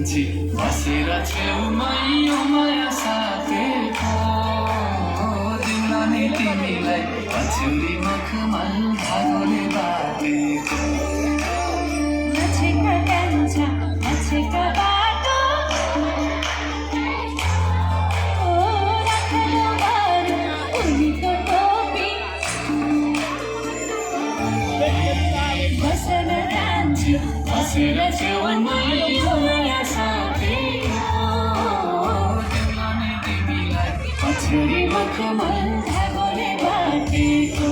कान्छी बसेर छेउमै यो माया साथेको दिउँला नि तिमीलाई पछ्यौरी मखमल धागोले बाटेको नछेका कान्छा नछेका बाटो राखलो बारो उनीको टोपी बसेर कान्छी बसेर छेउमै यो माया साथेको दिउँला नि तिमीलाई पछ्यौरी मखमल धागोले बाटेको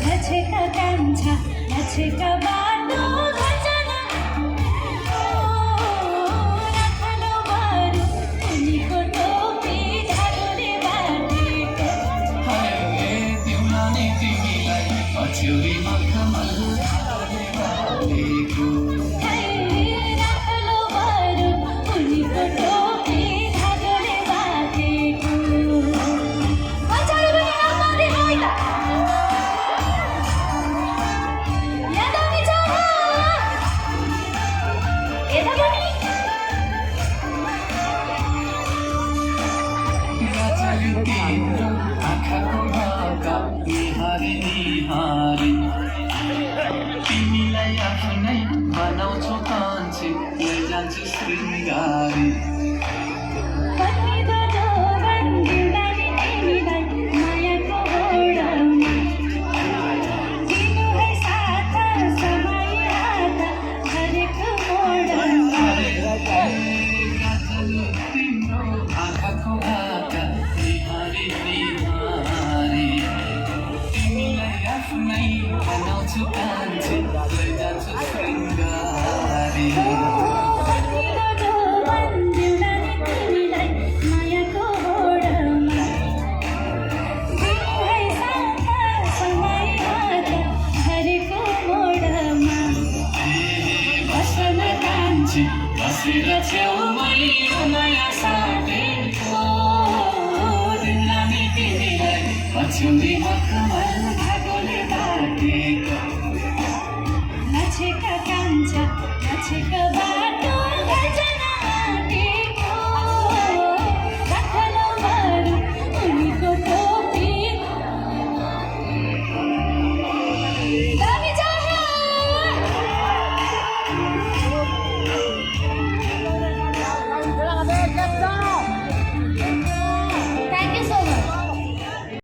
नछेका कान्छा नछेका बाटो घचना राखलो बारो उनीको टोपी धागोले बाटेको दिउँला नि तिमीलाई पछ्यौरी मखमल धागोले बाटेको राखलो बारो उनीको टोपी धागोले बाटेको पछाडि पनि आउँदै याद आउँदैछ यता पनि गजल तिम्रो आँखाको ढोका निहारी निहारी तिमीलाई आफ्नै बनाउँछु कान्छी लैजान्छु शृङ्गारी पत्नी त जोवन दिउँलानी तिमीलाई मायाको होडमा दिनु है साथ समय हात हरेक मोडमा गजल तिम्रो आँखाको ढोका निहारी निहारी तिमीलाई आफ्नै बनाउँछु कान्छी लैजान्छु शृङ्गारी पत्नी त जोवन दिउँलानी तिमीलाई मायाको होडमा दिनु है साथ समय हात हरेक मोडमा बसन कान्छी बसेर छेउमै यो माया साथेको दिउँला नि तिमीलाई पछ्यौरी मखमल धागोले बाटेको